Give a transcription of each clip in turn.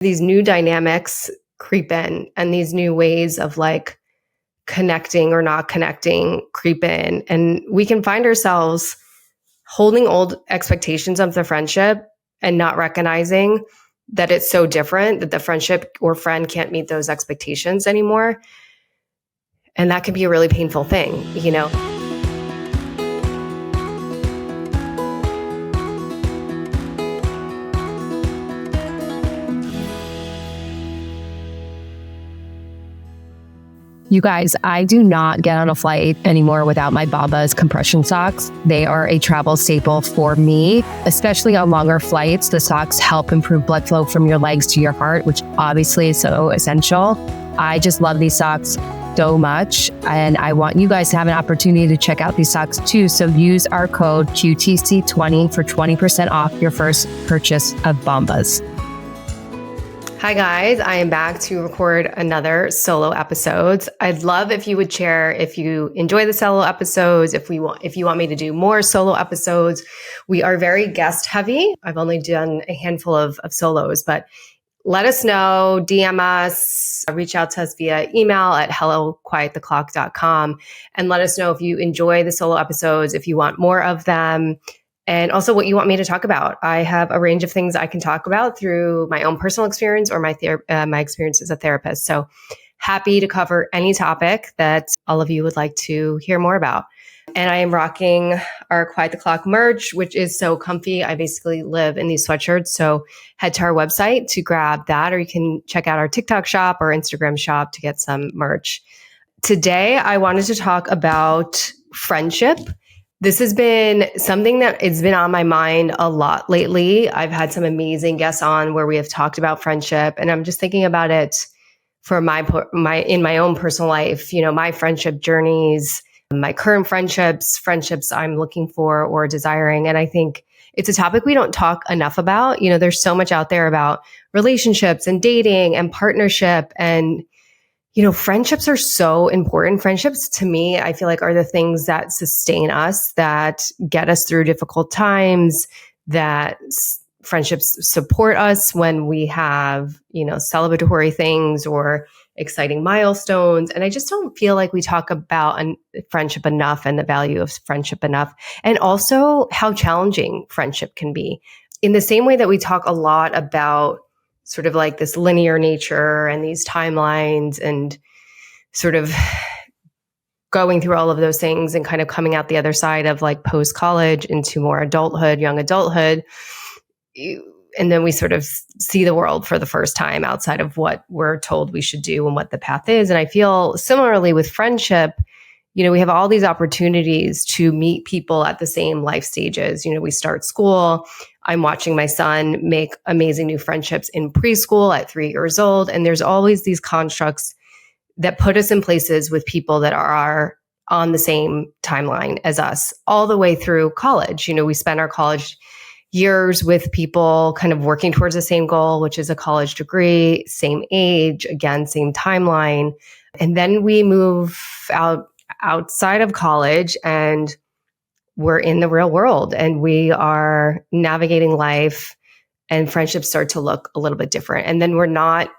these new dynamics creep in and these new ways of like connecting or not connecting creep in. And we can find ourselves holding old expectations of the friendship and not recognizing that it's so different that the friendship or friend can't meet those expectations anymore. And that can be a really painful thing, you know? You guys, I do not get on a flight anymore without my Bombas compression socks. They are a travel staple for me, especially on longer flights. The socks help improve blood flow from your legs to your heart, which obviously is so essential. I just love these socks so much, and I want you guys to have an opportunity to check out these socks too. So use our code QTC20 for 20% off your first purchase of Bombas. Hi guys, I am back to record another solo episode. I'd love if you would share if you enjoy the solo episodes, if you want me to do more solo episodes. We are very guest heavy. I've only done a handful of solos, but let us know, DM us, reach out to us via email at helloquiettheclock.com and let us know if you enjoy the solo episodes, if you want more of them. And also what you want me to talk about. I have a range of things I can talk about through my own personal experience or my experience as a therapist. So happy to cover any topic that all of you would like to hear more about. And I am rocking our Quiet the Clock merch, which is so comfy. I basically live in these sweatshirts. So head to our website to grab that, or you can check out our TikTok shop or Instagram shop to get some merch. Today, I wanted to talk about friendship. This has been something that has been on my mind a lot lately. I've had some amazing guests on where we have talked about friendship, and I'm just thinking about it for in my own personal life, you know, my friendship journeys, my current friendships I'm looking for or desiring. And I think it's a topic we don't talk enough about. You know, there's so much out there about relationships and dating and partnership, and you know, friendships are so important. Friendships to me, I feel like are the things that sustain us, that get us through difficult times, that friendships support us when we have, you know, celebratory things or exciting milestones. And I just don't feel like we talk about friendship enough and the value of friendship enough. And also how challenging friendship can be. In the same way that we talk a lot about sort of like this linear nature and these timelines and sort of going through all of those things and kind of coming out the other side of like post-college into more adulthood, young adulthood. And then we sort of see the world for the first time outside of what we're told we should do and what the path is. And I feel similarly with friendship, you know, we have all these opportunities to meet people at the same life stages. You know, we start school. I'm watching my son make amazing new friendships in preschool at 3 years old. And there's always these constructs that put us in places with people that are on the same timeline as us all the way through college. You know, we spend our college years with people kind of working towards the same goal, which is a college degree, same age, again, same timeline. And then we move outside of college and we're in the real world and we are navigating life, and friendships start to look a little bit different. And then we're not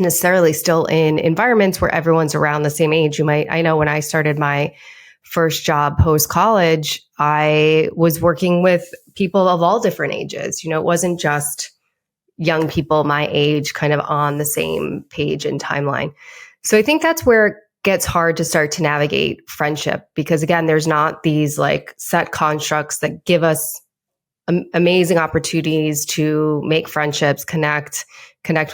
necessarily still in environments where everyone's around the same age. I know when I started my first job post-college, I was working with people of all different ages. You know, it wasn't just young people my age kind of on the same page and timeline. So I think that's where it gets hard to start to navigate friendship, because again, there's not these like set constructs that give us amazing opportunities to make friendships, connect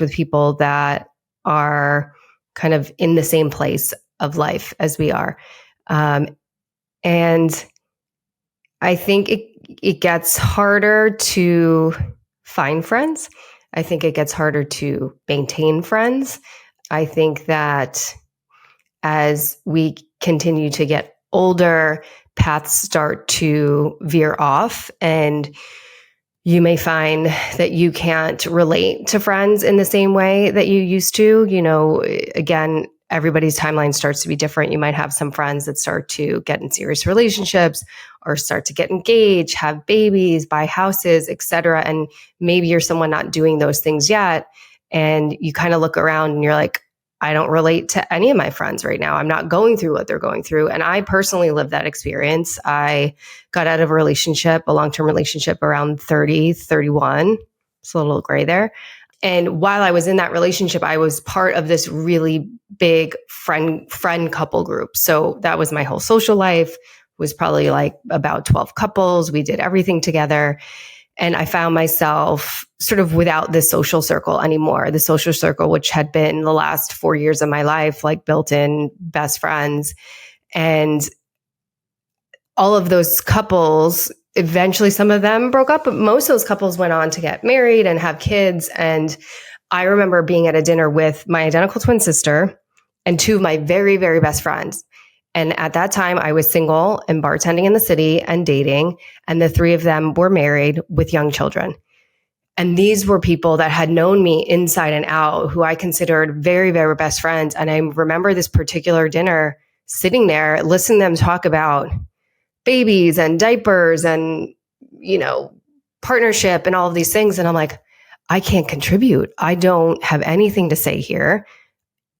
with people that are kind of in the same place of life as we are. And I think it gets harder to find friends. I think it gets harder to maintain friends. I think that as we continue to get older, paths start to veer off, and you may find that you can't relate to friends in the same way that you used to. You know, again, everybody's timeline starts to be different. You might have some friends that start to get in serious relationships or start to get engaged, have babies, buy houses, etc. And maybe you're someone not doing those things yet. And you kind of look around and you're like, I don't relate to any of my friends right now. I'm not going through what they're going through. And I personally lived that experience. I got out of a relationship, a long-term relationship around 30, 31. It's a little gray there. And while I was in that relationship, I was part of this really big friend couple group. So that was my whole social life. It was probably like about 12 couples. We did everything together. And I found myself sort of without this social circle anymore. The social circle, which had been the last 4 years of my life, like built in best friends. And all of those couples, eventually some of them broke up, but most of those couples went on to get married and have kids. And I remember being at a dinner with my identical twin sister and two of my very, very best friends. And at that time, I was single and bartending in the city and dating. And the three of them were married with young children. And these were people that had known me inside and out, who I considered very, very best friends. And I remember this particular dinner sitting there, listening to them talk about babies and diapers and, partnership and all of these things. And I'm like, I can't contribute. I don't have anything to say here.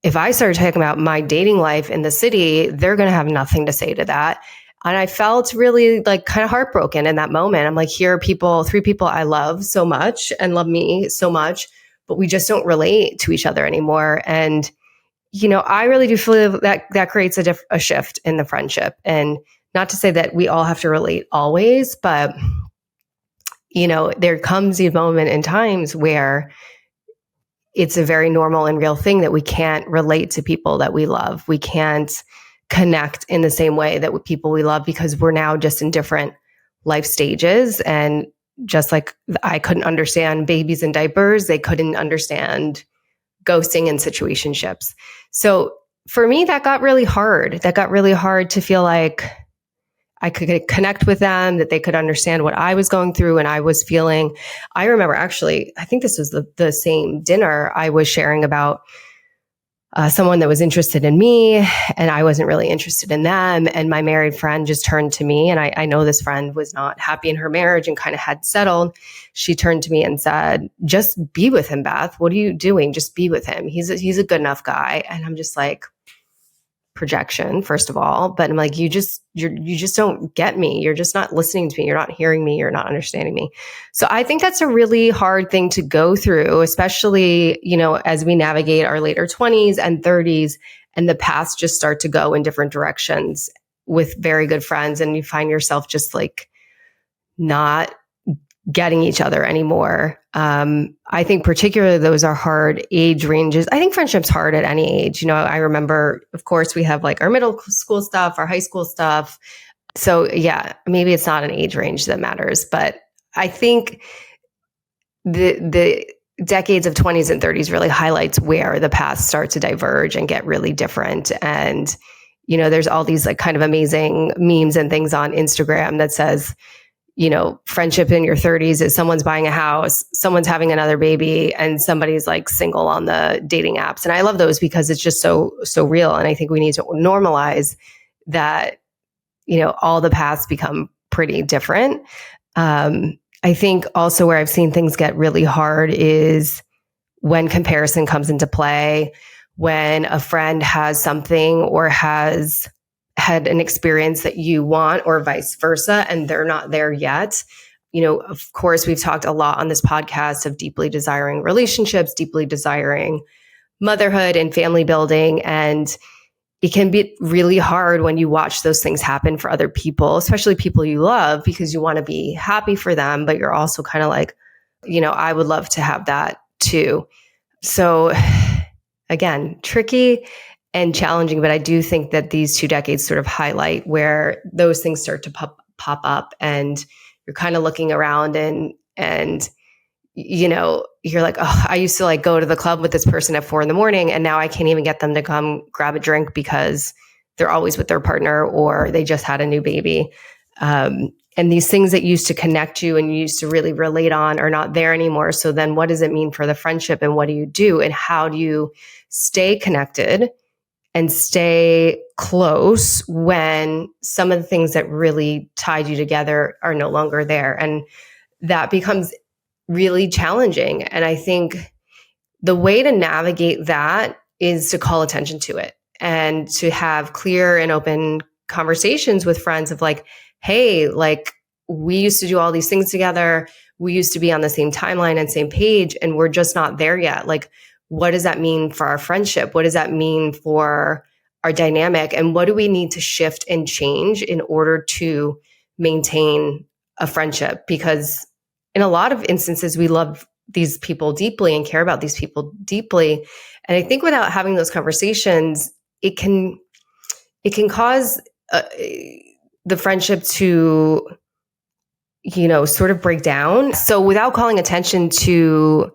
If I started talking about my dating life in the city, they're going to have nothing to say to that. And I felt really like kind of heartbroken in that moment. I'm like, here are people, three people I love so much and love me so much, but we just don't relate to each other anymore. And, I really do feel that creates a shift in the friendship. And not to say that we all have to relate always, but, there comes a moment in times where it's a very normal and real thing that we can't relate to people that we love. We can't connect in the same way that with people we love because we're now just in different life stages. And just like I couldn't understand babies and diapers, they couldn't understand ghosting and situationships. So for me, that got really hard. That got really hard to feel like I could connect with them, that they could understand what I was going through and I was feeling. I remember actually, I think this was the same dinner I was sharing about someone that was interested in me and I wasn't really interested in them. And my married friend just turned to me, and I know this friend was not happy in her marriage and kind of had settled. She turned to me and said, just be with him, Beth. What are you doing? Just be with him. He's a good enough guy. And I'm just like, projection, first of all, but I'm like, you just don't get me. You're just not listening to me. You're not hearing me. You're not understanding me. So I think that's a really hard thing to go through, especially, as we navigate our later 20s and 30s and the paths just start to go in different directions with very good friends. And you find yourself just like not getting each other anymore. I think particularly those are hard age ranges. I think friendship's hard at any age. I remember, of course, we have like our middle school stuff, our high school stuff. So yeah, maybe it's not an age range that matters, but I think the decades of 20s and 30s really highlights where the paths start to diverge and get really different. And, there's all these like kind of amazing memes and things on Instagram that says, friendship in your 30s is someone's buying a house, someone's having another baby, and somebody's like single on the dating apps. And I love those because it's just so real. And I think we need to normalize that, all the paths become pretty different. I think also where I've seen things get really hard is when comparison comes into play, when a friend has something or has had an experience that you want or vice versa, and they're not there yet. Of course, we've talked a lot on this podcast of deeply desiring relationships, deeply desiring motherhood and family building. And it can be really hard when you watch those things happen for other people, especially people you love, because you want to be happy for them, but you're also kind of like, I would love to have that too. So again, tricky and challenging, but I do think that these 2 decades sort of highlight where those things start to pop up, and you're kind of looking around and you're like, oh, I used to like go to the club with this person at 4 a.m, and now I can't even get them to come grab a drink because they're always with their partner or they just had a new baby. And these things that used to connect you and you used to really relate on are not there anymore. So then what does it mean for the friendship, and what do you do, and how do you stay connected and stay close when some of the things that really tied you together are no longer there. And that becomes really challenging. And I think the way to navigate that is to call attention to it and to have clear and open conversations with friends of like, hey, like we used to do all these things together. We used to be on the same timeline and same page, and we're just not there yet. Like, what does that mean for our friendship? What does that mean for our dynamic? And what do we need to shift and change in order to maintain a friendship? Because in a lot of instances, we love these people deeply and care about these people deeply. And I think without having those conversations, it can cause the friendship to, sort of break down. So without calling attention to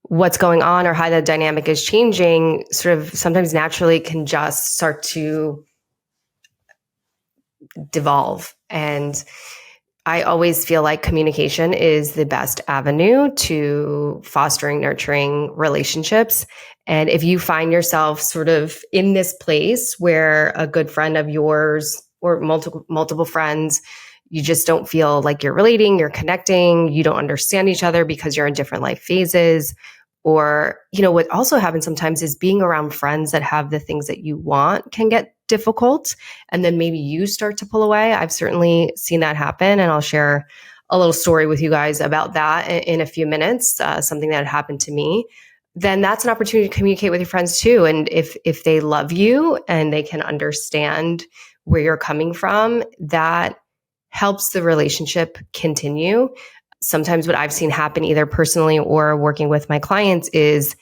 what's going on or how the dynamic is changing, sort of sometimes naturally can just start to devolve. And I always feel like communication is the best avenue to fostering, nurturing relationships. And if you find yourself sort of in this place where a good friend of yours or multiple friends, you just don't feel like you're relating, you're connecting, you don't understand each other because you're in different life phases. Or, what also happens sometimes is being around friends that have the things that you want can get difficult. And then maybe you start to pull away. I've certainly seen that happen. And I'll share a little story with you guys about that in a few minutes, something that happened to me. Then that's an opportunity to communicate with your friends too. And if they love you and they can understand where you're coming from, that helps the relationship continue. Sometimes what I've seen happen either personally or working with my clients is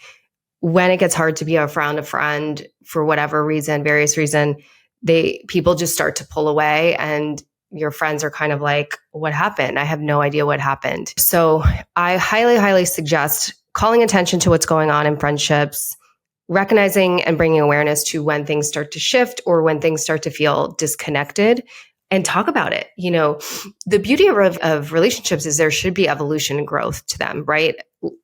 when it gets hard to be around a friend for whatever reason, various reason, people just start to pull away and your friends are kind of like, what happened? I have no idea what happened. So I highly, highly suggest calling attention to what's going on in friendships, recognizing and bringing awareness to when things start to shift or when things start to feel disconnected, and talk about it. The beauty of relationships is there should be evolution and growth to them, right?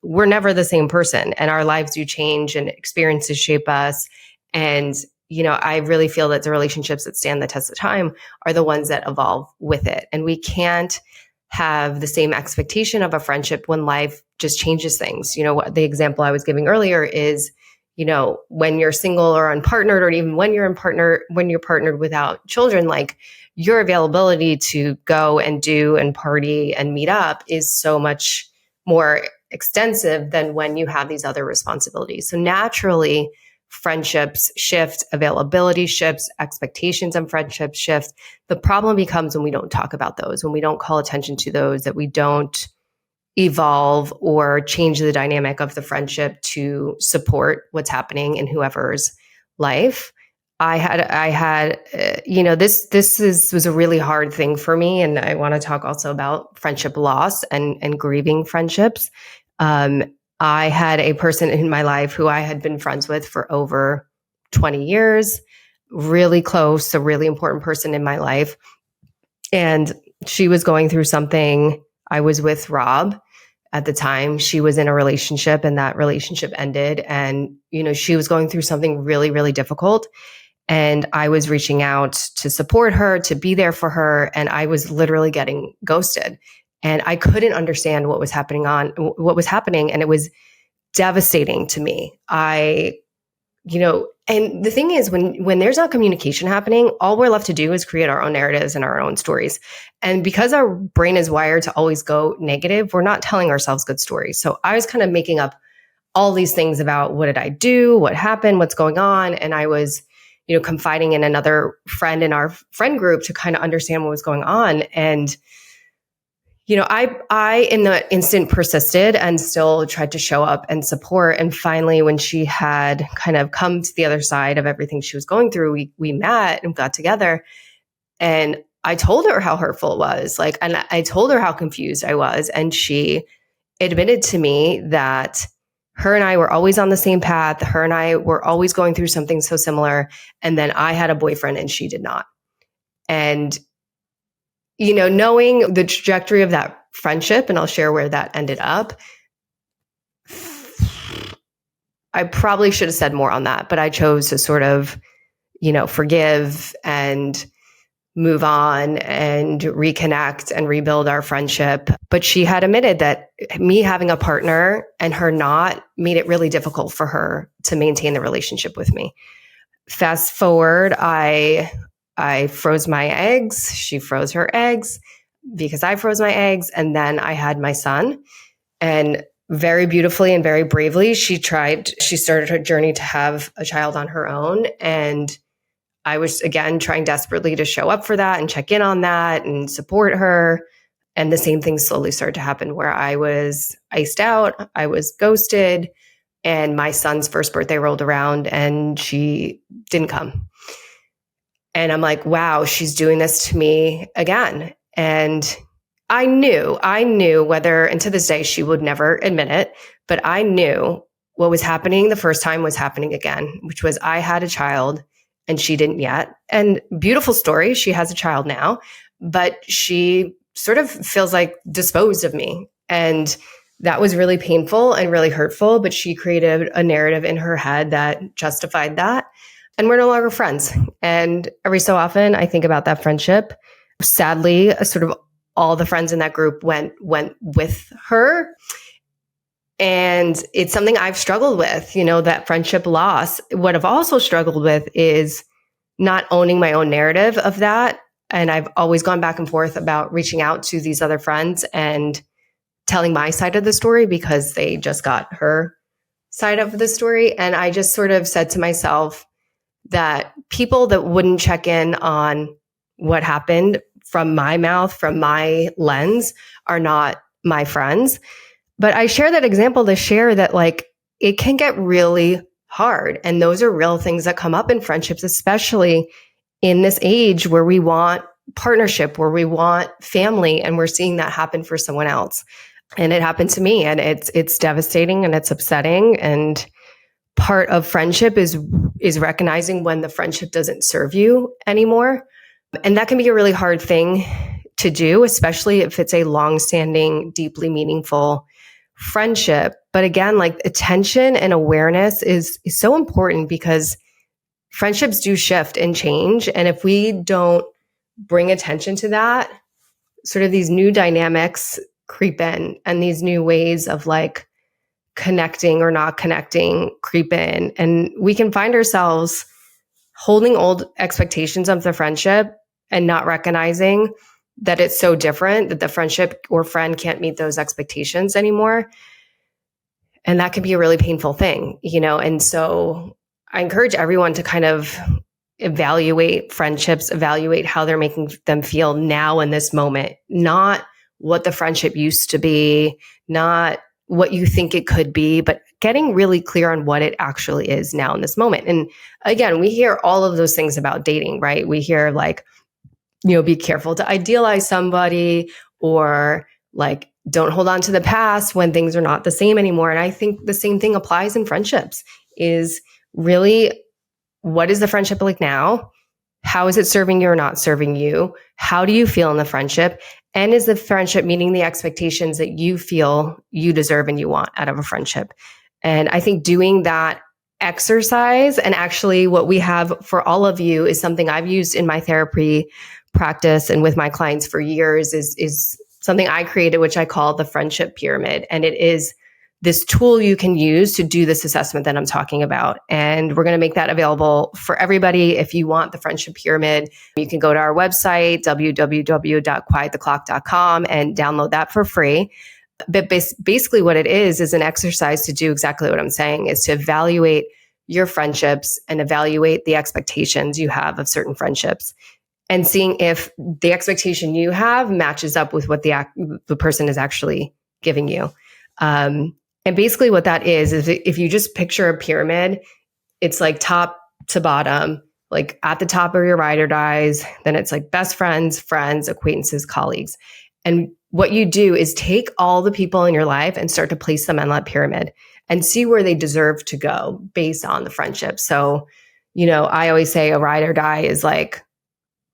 We're never the same person and our lives do change and experiences shape us. And, I really feel that the relationships that stand the test of time are the ones that evolve with it. And we can't have the same expectation of a friendship when life just changes things. The example I was giving earlier is, when you're single or unpartnered, or even when you're partnered without children, like your availability to go and do and party and meet up is so much more extensive than when you have these other responsibilities. So naturally, friendships shift, availability shifts, expectations on friendships shift. The problem becomes when we don't talk about those, when we don't call attention to those, that we don't evolve or change the dynamic of the friendship to support what's happening in whoever's life. I had, was a really hard thing for me. And I want to talk also about friendship loss and grieving friendships. I had a person in my life who I had been friends with for over 20 years, really close, a really important person in my life. And she was going through something. I was with Rob at the time. She was in a relationship and that relationship ended. And, she was going through something really, really difficult. And I was reaching out to support her, to be there for her. And I was literally getting ghosted. And I couldn't understand what was happening. And it was devastating to me. And the thing is, when there's not communication happening, all we're left to do is create our own narratives and our own stories. And because our brain is wired to always go negative, we're not telling ourselves good stories. So I was kind of making up all these things about what did I do, what happened, what's going on. And I was, confiding in another friend in our friend group to kind of understand what was going on. And I in the instant persisted and still tried to show up and support. And finally, when she had kind of come to the other side of everything she was going through, we met and got together. And I told her how hurtful it was. And I told her how confused I was. And she admitted to me that her and I were always on the same path. Her and I were always going through something so similar. And then I had a boyfriend and she did not. And knowing the trajectory of that friendship, and I'll share where that ended up, I probably should have said more on that, but I chose to sort of forgive and move on and reconnect and rebuild our friendship. But she had admitted that me having a partner and her not made it really difficult for her to maintain the relationship with me. Fast forward, I froze my eggs. She froze her eggs because I froze my eggs. And then I had my son. And very beautifully and very bravely, she started her journey to have a child on her own. And I was, again, trying desperately to show up for that and check in on that and support her. And the same thing slowly started to happen where I was iced out, I was ghosted, and my son's first birthday rolled around and she didn't come. And I'm like, wow, she's doing this to me again. And I knew whether, and to this day, she would never admit it, but I knew what was happening the first time was happening again, which was I had a child and she didn't yet. And beautiful story, she has a child now, but she sort of feels like disposed of me. And that was really painful and really hurtful, but she created a narrative in her head that justified that. And we're no longer friends. And every so often I think about that friendship. Sadly, sort of all the friends in that group went with her. And it's something I've struggled with, that friendship loss. What I've also struggled with is not owning my own narrative of that. And I've always gone back and forth about reaching out to these other friends and telling my side of the story because they just got her side of the story. And I just sort of said to myself that people that wouldn't check in on what happened from my mouth, from my lens, are not my friends. But I share that example to share that it can get really hard. And those are real things that come up in friendships, especially in this age where we want partnership, where we want family, and we're seeing that happen for someone else. And it happened to me, and it's devastating and it's upsetting. And part of friendship is recognizing when the friendship doesn't serve you anymore. And that can be a really hard thing to do, especially if it's a long-standing, deeply meaningful friendship. But again, attention and awareness is so important because friendships do shift and change. And if we don't bring attention to that, sort of these new dynamics creep in and these new ways of connecting or not connecting creep in. And we can find ourselves holding old expectations of the friendship and not recognizing that it's so different that the friendship or friend can't meet those expectations anymore. And that can be a really painful thing, And so I encourage everyone to kind of evaluate friendships, evaluate how they're making them feel now in this moment, not what the friendship used to be, not what you think it could be, but getting really clear on what it actually is now in this moment. And again, we hear all of those things about dating, right? We hear be careful to idealize somebody, or don't hold on to the past when things are not the same anymore. And I think the same thing applies in friendships. Is really, what is the friendship like now? How is it serving you or not serving you? How do you feel in the friendship? And is the friendship meeting the expectations that you feel you deserve and you want out of a friendship? And I think doing that exercise, and actually what we have for all of you is something I've used in my therapy practice and with my clients for years, is something I created, which I call the friendship pyramid. And it is this tool you can use to do this assessment that I'm talking about. And we're going to make that available for everybody. If you want the friendship pyramid, you can go to our website, www.quiettheclock.com, and download that for free. But basically what it is an exercise to do exactly what I'm saying, is to evaluate your friendships and evaluate the expectations you have of certain friendships, and seeing if the expectation you have matches up with what the person is actually giving you. And basically what that is if you just picture a pyramid, it's top to bottom, at the top are your ride or dies. Then it's best friends, acquaintances, colleagues. And what you do is take all the people in your life and start to place them on that pyramid and see where they deserve to go based on the friendship. So, I always say a ride or die is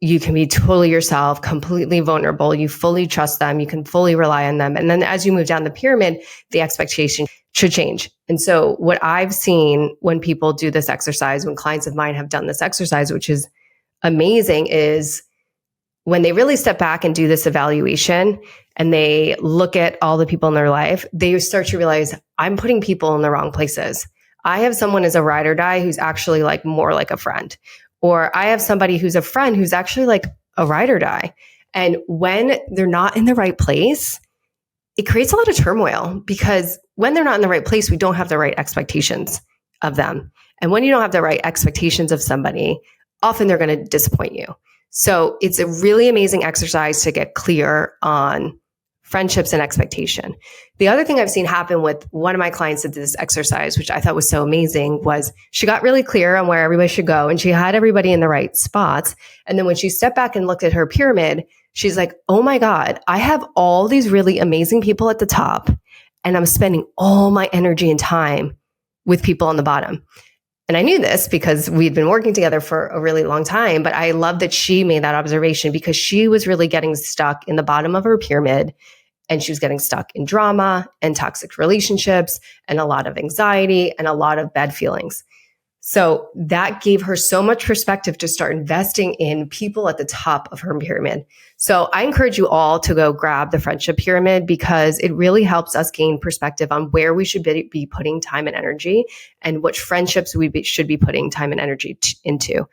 you can be totally yourself, completely vulnerable. You fully trust them. You can fully rely on them. And then as you move down the pyramid, the expectation should change. And so what I've seen when people do this exercise, when clients of mine have done this exercise, which is amazing, is when they really step back and do this evaluation and they look at all the people in their life, they start to realize, I'm putting people in the wrong places. I have someone as a ride or die who's actually like more like a friend. Or I have somebody who's a friend who's actually like a ride or die. And when they're not in the right place, it creates a lot of turmoil, because when they're not in the right place, we don't have the right expectations of them. And when you don't have the right expectations of somebody, often they're going to disappoint you. So it's a really amazing exercise to get clear on friendships and expectation. The other thing I've seen happen with one of my clients that did this exercise, which I thought was so amazing, was she got really clear on where everybody should go and she had everybody in the right spots. And then when she stepped back and looked at her pyramid, she's like, oh my God, I have all these really amazing people at the top and I'm spending all my energy and time with people on the bottom. And I knew this because we'd been working together for a really long time, but I love that she made that observation because she was really getting stuck in the bottom of her pyramid, and she was getting stuck in drama and toxic relationships and a lot of anxiety and a lot of bad feelings. So that gave her so much perspective to start investing in people at the top of her pyramid. So I encourage you all to go grab the friendship pyramid, because it really helps us gain perspective on where we should be putting time and energy and which friendships we should be putting time and energy into.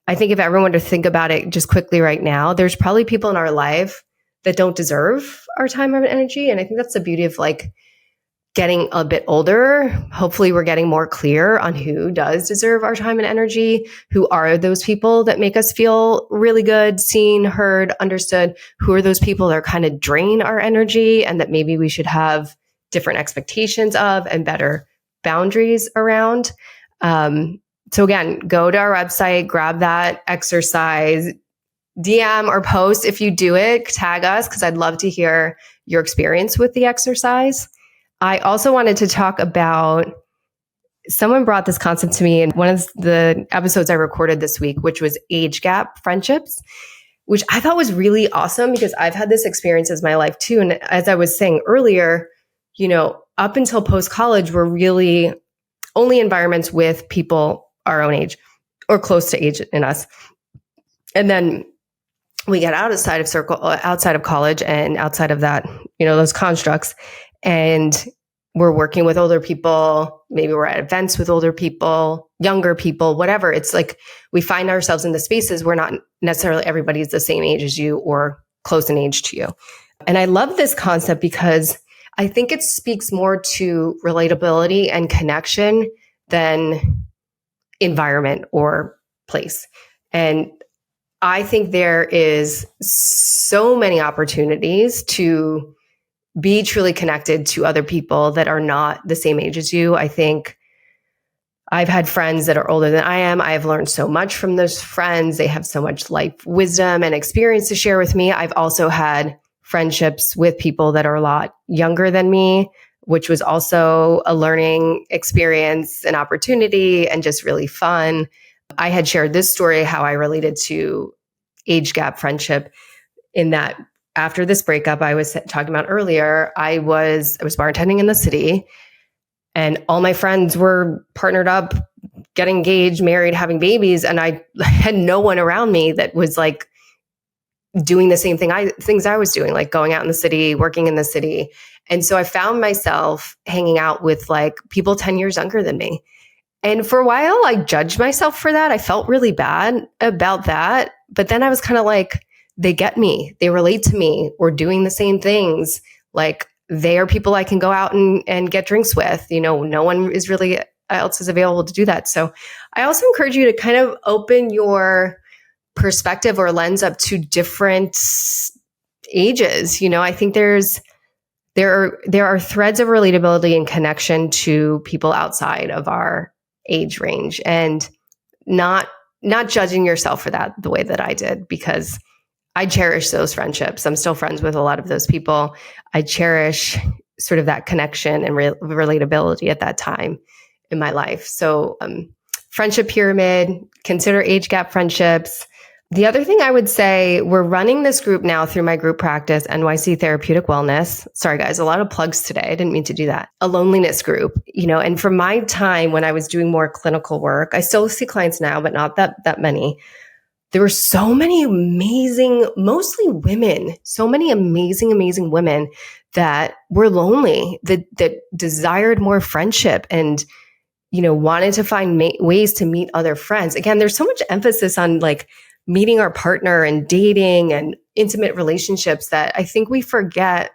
I think if everyone were to think about it just quickly right now, there's probably people in our life that don't deserve our time and energy. And I think that's the beauty of like getting a bit older. Hopefully we're getting more clear on who does deserve our time and energy. Who are those people that make us feel really good, seen, heard, understood? Who are those people that kind of drain our energy and that maybe we should have different expectations of and better boundaries around? So again, go to our website, grab that exercise, DM or post if you do it, tag us, because I'd love to hear your experience with the exercise. I also wanted to talk about, someone brought this concept to me in one of the episodes I recorded this week, which was age gap friendships, which I thought was really awesome because I've had this experience in my life too. And as I was saying earlier, you know, up until post-college, we're really only environments with people our own age or close to age in us. And then we get outside of college and outside of that, you know, those constructs, and we're working with older people. Maybe we're at events with older people, younger people, whatever. It's like we find ourselves in the spaces where not necessarily everybody's the same age as you or close in age to you. And I love this concept because I think it speaks more to relatability and connection than environment or place. And I think there is so many opportunities to be truly connected to other people that are not the same age as you. I think I've had friends that are older than I am. I've learned so much from those friends. They have so much life wisdom and experience to share with me. I've also had friendships with people that are a lot younger than me, which was also a learning experience, an opportunity, and just really fun. I had shared this story, how I related to age gap friendship, in that after this breakup I was talking about earlier, I was bartending in the city, and all my friends were partnered up, getting engaged, married, having babies. And I had no one around me that was like doing the same things I was doing, like going out in the city, working in the city. And so I found myself hanging out with like people 10 years younger than me. And for a while, I judged myself for that. I felt really bad about that. But then I was kind of like, they get me. They relate to me. We're doing the same things. Like, they are people I can go out and get drinks with. You know, no one is really else is available to do that. So I also encourage you to kind of open your perspective or lens up to different ages. You know, I think there are threads of relatability and connection to people outside of our age range, and not judging yourself for that the way that I did, because I cherish those friendships. I'm still friends with a lot of those people. I cherish sort of that connection and relatability at that time in my life. So friendship pyramid, consider age gap friendships. The other thing I would say, we're running this group now through my group practice, NYC Therapeutic Wellness. Sorry, guys, a lot of plugs today. I didn't mean to do that. A loneliness group, and from my time when I was doing more clinical work, I still see clients now, but not that many. There were so many amazing, mostly women, so many amazing women that were lonely, that desired more friendship and, wanted to find ways to meet other friends. Again, there's so much emphasis on like meeting our partner and dating and intimate relationships that I think we forget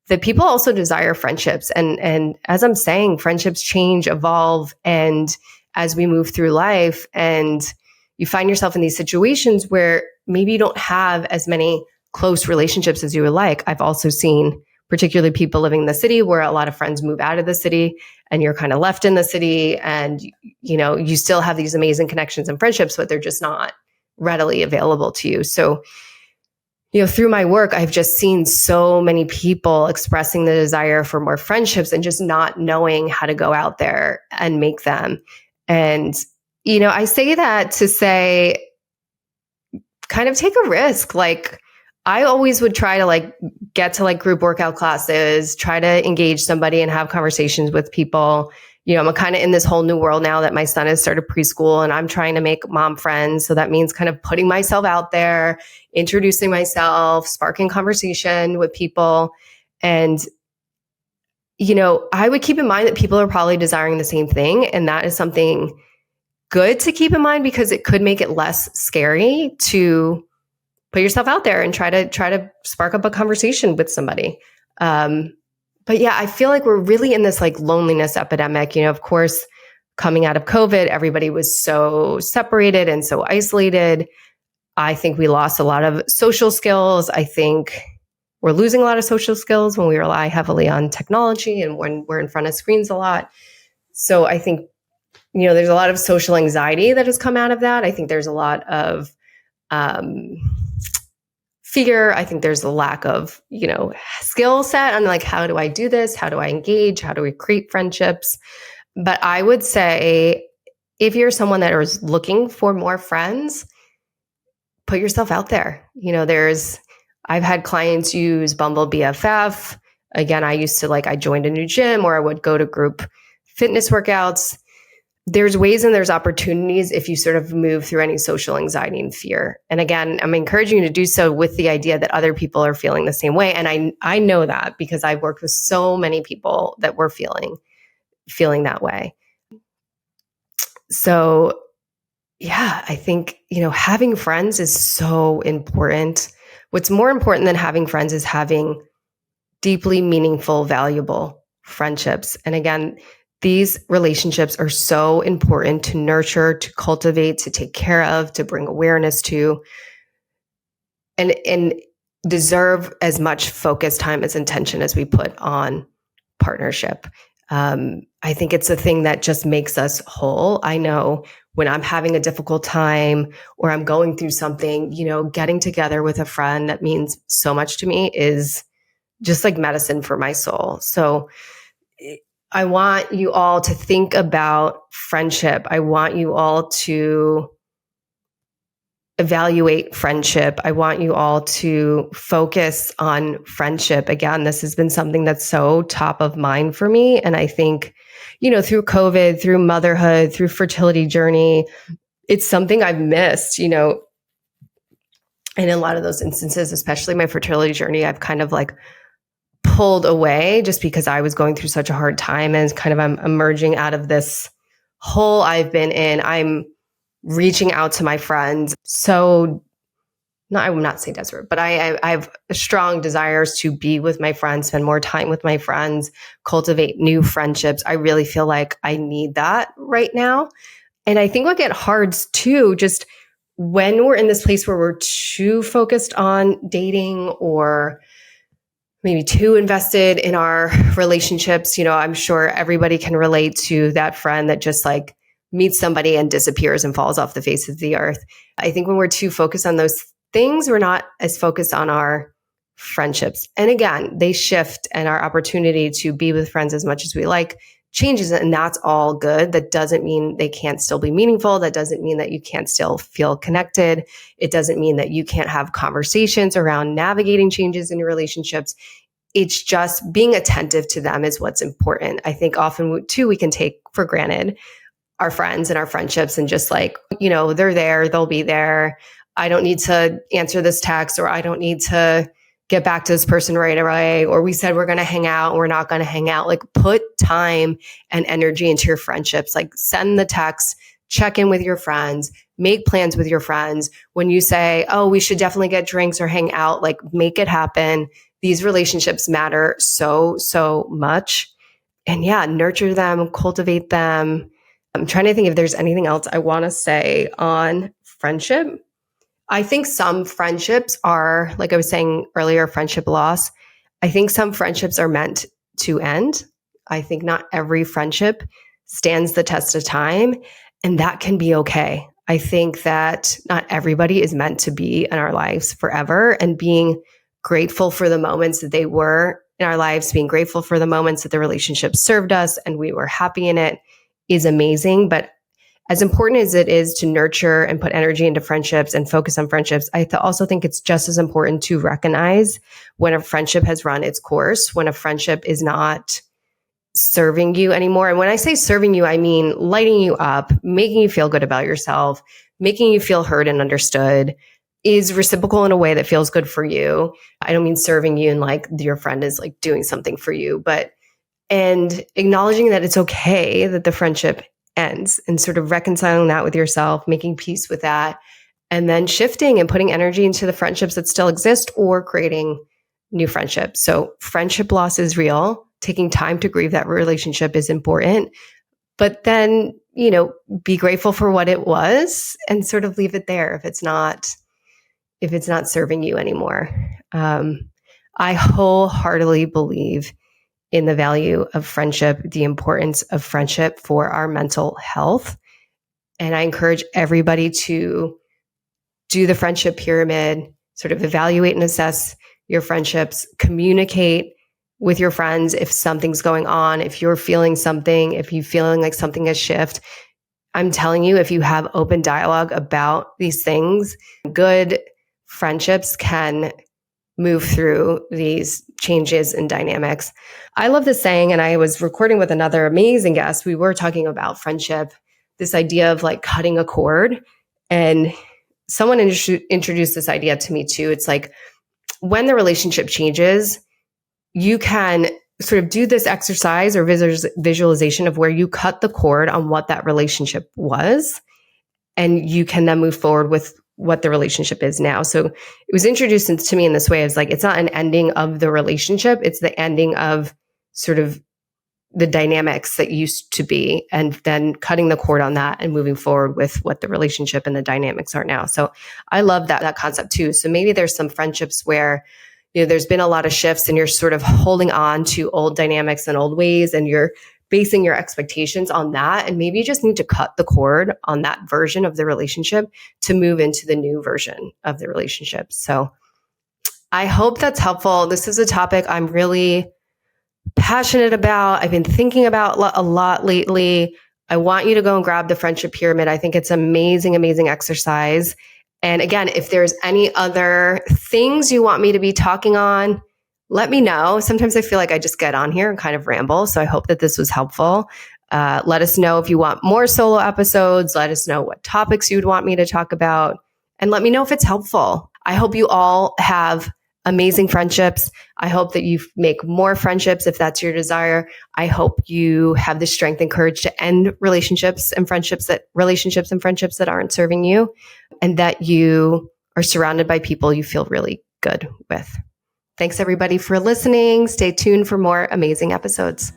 that people also desire friendships. And as I'm saying, friendships change, evolve, and as we move through life, and you find yourself in these situations where maybe you don't have as many close relationships as you would like. I've also seen particularly people living in the city where a lot of friends move out of the city and you're kind of left in the city, and you still have these amazing connections and friendships, but they're just not readily available to you. So, through my work, I've just seen so many people expressing the desire for more friendships and just not knowing how to go out there and make them. And, I say that to say, kind of take a risk. Like, I always would try to get to group workout classes, try to engage somebody and have conversations with people. I'm kind of in this whole new world now that my son has started preschool and I'm trying to make mom friends. So that means kind of putting myself out there, introducing myself, sparking conversation with people. And, I would keep in mind that people are probably desiring the same thing. And that is something good to keep in mind because it could make it less scary to put yourself out there and try to spark up a conversation with somebody. But yeah, I feel like we're really in this loneliness epidemic. Of course, coming out of COVID, everybody was so separated and so isolated. I think we lost a lot of social skills. I think we're losing a lot of social skills when we rely heavily on technology and when we're in front of screens a lot. So I think, there's a lot of social anxiety that has come out of that. I think there's a lot of fear. I think there's a lack of, skill set on how do I do this? How do I engage? How do we create friendships? But I would say if you're someone that is looking for more friends, put yourself out there. I've had clients use Bumble BFF. Again, I used to I joined a new gym or I would go to group fitness workouts. There's ways and there's opportunities if you sort of move through any social anxiety and fear. And again, I'm encouraging you to do so with the idea that other people are feeling the same way. And I know that because I've worked with so many people that were feeling that way. So yeah, I think, having friends is so important. What's more important than having friends is having deeply meaningful, valuable friendships. And again, these relationships are so important to nurture, to cultivate, to take care of, to bring awareness to, and deserve as much focus, time, as intention as we put on partnership. I think it's a thing that just makes us whole. I know when I'm having a difficult time or I'm going through something, getting together with a friend that means so much to me is just like medicine for my soul. So I want you all to think about friendship. I want you all to evaluate friendship. I want you all to focus on friendship. Again, this has been something that's so top of mind for me. And I think, through COVID, through motherhood, through fertility journey, it's something I've missed, and in a lot of those instances, especially my fertility journey, I've kind of pulled away just because I was going through such a hard time and kind of I'm emerging out of this hole I've been in. I'm reaching out to my friends. So I will not say desperate, but I have strong desires to be with my friends, spend more time with my friends, cultivate new friendships. I really feel like I need that right now. And I think what gets hard too, just when we're in this place where we're too focused on dating or maybe too invested in our relationships. I'm sure everybody can relate to that friend that just meets somebody and disappears and falls off the face of the earth. I think when we're too focused on those things, we're not as focused on our friendships. And again, they shift, and our opportunity to be with friends as much as we like changes, and that's all good. That doesn't mean they can't still be meaningful. That doesn't mean that you can't still feel connected. It doesn't mean that you can't have conversations around navigating changes in your relationships. It's just being attentive to them is what's important. I think often too, we can take for granted our friends and our friendships and just like, they're there, they'll be there. I don't need to answer this text, or I don't need to get back to this person right away, or we said we're going to hang out, we're not going to hang out. Like, put time and energy into your friendships. Like, send the text, check in with your friends, make plans with your friends. When you say, oh, we should definitely get drinks or hang out, like, make it happen. These relationships matter so, so much. And yeah, nurture them, cultivate them. I'm trying to think if there's anything else I want to say on friendship. I think some friendships are, like I was saying earlier, friendship loss. I think some friendships are meant to end. I think not every friendship stands the test of time, and that can be okay. I think that not everybody is meant to be in our lives forever, and being grateful for the moments that they were in our lives, being grateful for the moments that the relationship served us and we were happy in it is amazing. But as important as it is to nurture and put energy into friendships and focus on friendships, I also think it's just as important to recognize when a friendship has run its course, when a friendship is not serving you anymore. And when I say serving you, I mean lighting you up, making you feel good about yourself, making you feel heard and understood, is reciprocal in a way that feels good for you. I don't mean serving you and like your friend is like doing something for you, and acknowledging that it's okay that the friendship ends, and sort of reconciling that with yourself, making peace with that, and then shifting and putting energy into the friendships that still exist or creating new friendships. So friendship loss is real. Taking time to grieve that relationship is important, but then, be grateful for what it was and sort of leave it there if it's not serving you anymore. I wholeheartedly believe in the value of friendship, the importance of friendship for our mental health. And I encourage everybody to do the friendship pyramid, sort of evaluate and assess your friendships, communicate with your friends if something's going on, if you're feeling something, if you're feeling like something has shifted. I'm telling you, if you have open dialogue about these things, good friendships can move through these changes and dynamics. I love this saying, and I was recording with another amazing guest. We were talking about friendship, this idea of like cutting a cord. And someone introduced this idea to me too. It's like when the relationship changes, you can sort of do this exercise or visualization of where you cut the cord on what that relationship was, and you can then move forward with what the relationship is now. So it was introduced to me in this way. It's like, it's not an ending of the relationship. It's the ending of sort of the dynamics that used to be, and then cutting the cord on that and moving forward with what the relationship and the dynamics are now. So I love that concept too. So maybe there's some friendships where, there's been a lot of shifts and you're sort of holding on to old dynamics and old ways, and you're basing your expectations on that. And maybe you just need to cut the cord on that version of the relationship to move into the new version of the relationship. So I hope that's helpful. This is a topic I'm really passionate about. I've been thinking about a lot lately. I want you to go and grab the friendship pyramid. I think it's amazing, amazing exercise. And again, if there's any other things you want me to be talking on, let me know. Sometimes I feel like I just get on here and kind of ramble. So I hope that this was helpful. Let us know if you want more solo episodes. Let us know what topics you'd want me to talk about. And let me know if it's helpful. I hope you all have amazing friendships. I hope that you make more friendships if that's your desire. I hope you have the strength and courage to end relationships and friendships that aren't serving you, and that you are surrounded by people you feel really good with. Thanks everybody for listening. Stay tuned for more amazing episodes.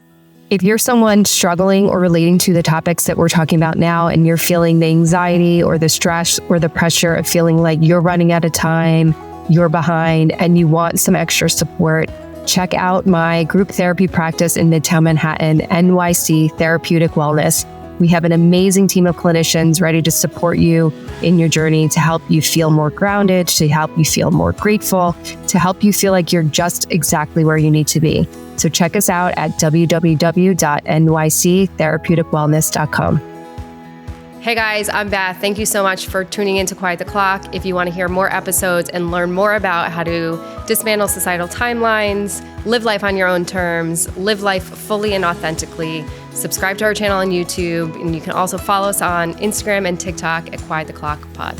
If you're someone struggling or relating to the topics that we're talking about now, and you're feeling the anxiety or the stress or the pressure of feeling like you're running out of time, you're behind, and you want some extra support, check out my group therapy practice in Midtown Manhattan, NYC Therapeutic Wellness. We have an amazing team of clinicians ready to support you in your journey, to help you feel more grounded, to help you feel more grateful, to help you feel like you're just exactly where you need to be. So check us out at www.nyctherapeuticwellness.com. Hey guys, I'm Beth. Thank you so much for tuning in to Quiet the Clock. If you want to hear more episodes and learn more about how to dismantle societal timelines, live life on your own terms, live life fully and authentically, subscribe to our channel on YouTube, and you can also follow us on Instagram and TikTok at Quiet the Clock Pod.